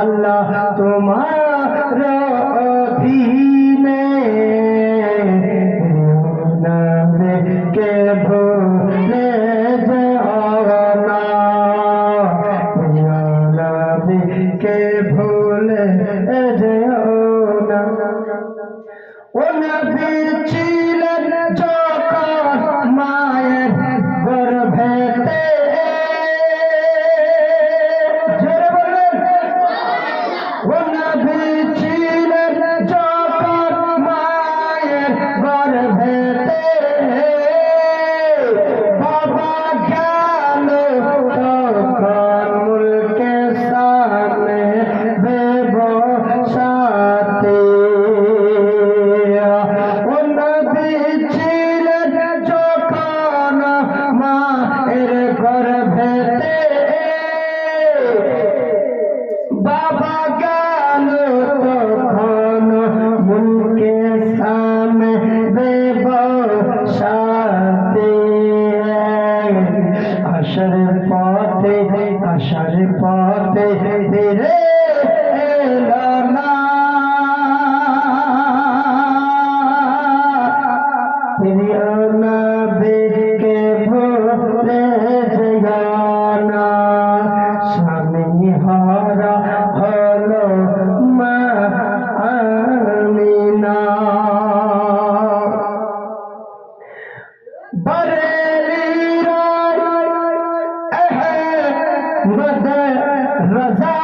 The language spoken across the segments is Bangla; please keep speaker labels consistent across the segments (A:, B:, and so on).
A: अल्लाह तुम्हारा अधीने के भूले जाना के भूले जाना ओ नबी ছিলেন যখন মায়ের গর্ভেতে আশার পথে ধীরে এলো না প্রিয় নবীকে ভুলে যেও না স্বামী হারা হলো মা আমিনা रज़ा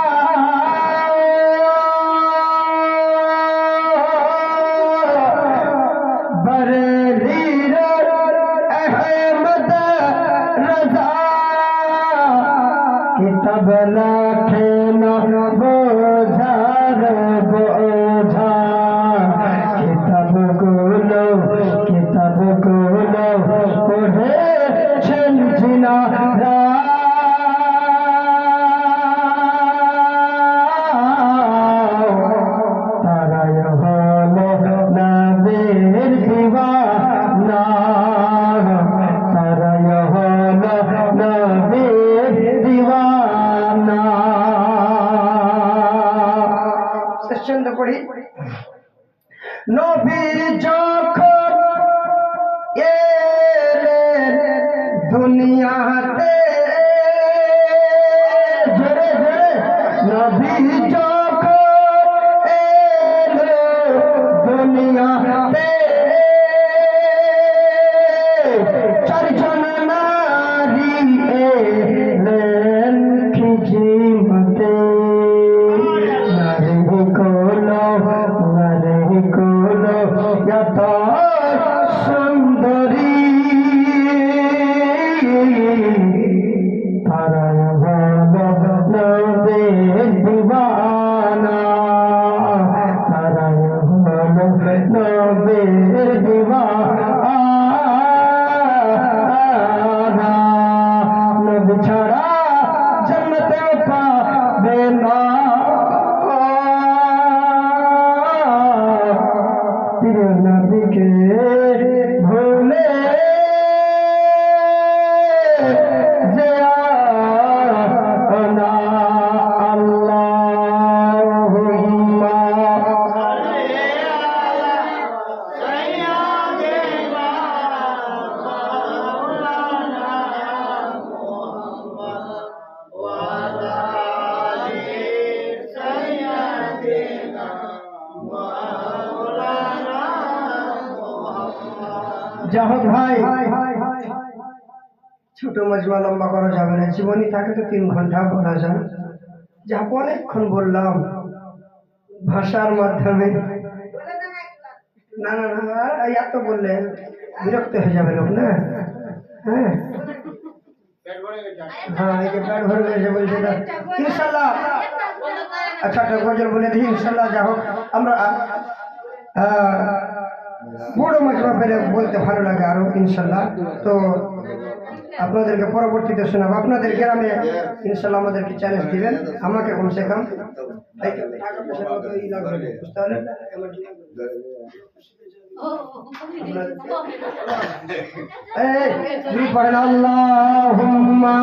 A: बरेली अहमद रज़ा किताब लाखे न बोझा बोझा किताब गुलो पढ़े छिना নবী যখন এলেন দুনিয়াতে জোরে জোরে নবী যখন এলেন দুনিয়াতে চারজন নারী এলেন খিজিমতে সুন্দরী তারা নবীর দিওয়ানা তারা নবীর দিওয়ানা নবী ছাড়া জান্নাতে পাবে না প্রিয় নবীকে ভুলে যেও না আল্লাহুম্মা সাইয়্যিদিনা মাওলানা মুহাম্মদ ওয়া আলা আলি সাইয়্যিদিনা যাহোক ভাই ছোট মজমা লম্বা করা যাবে না জীবনী থাকে তো 3 ঘন্টা বলা যায় যা অনেকক্ষণ বললাম ভাষার মাধ্যমে না না না এত বললে বিরক্ত হয়ে যাবে লোক না হ্যাঁ হ্যাঁ এই যে পেট ভরে গেছে বলছে ইনশাআল্লাহ अच्छा गजल बोले दी इंशाल्लाह जाओ আমরা বড় মজমা পেলে বলতে ভালো লাগে আর ইনশাআল্লাহ তো আপনাদেরকে পরবর্তীতে শোনাবো। আপনাদের গ্রামে ইনশাল্লাহ আমাদেরকে চ্যালেঞ্জ দিবেন, আমাকে কমসে কম টাকা পয়সার মতো ই লাগবে, বুঝতে পারলেন? এই পড়েন আল্লাহুম্মা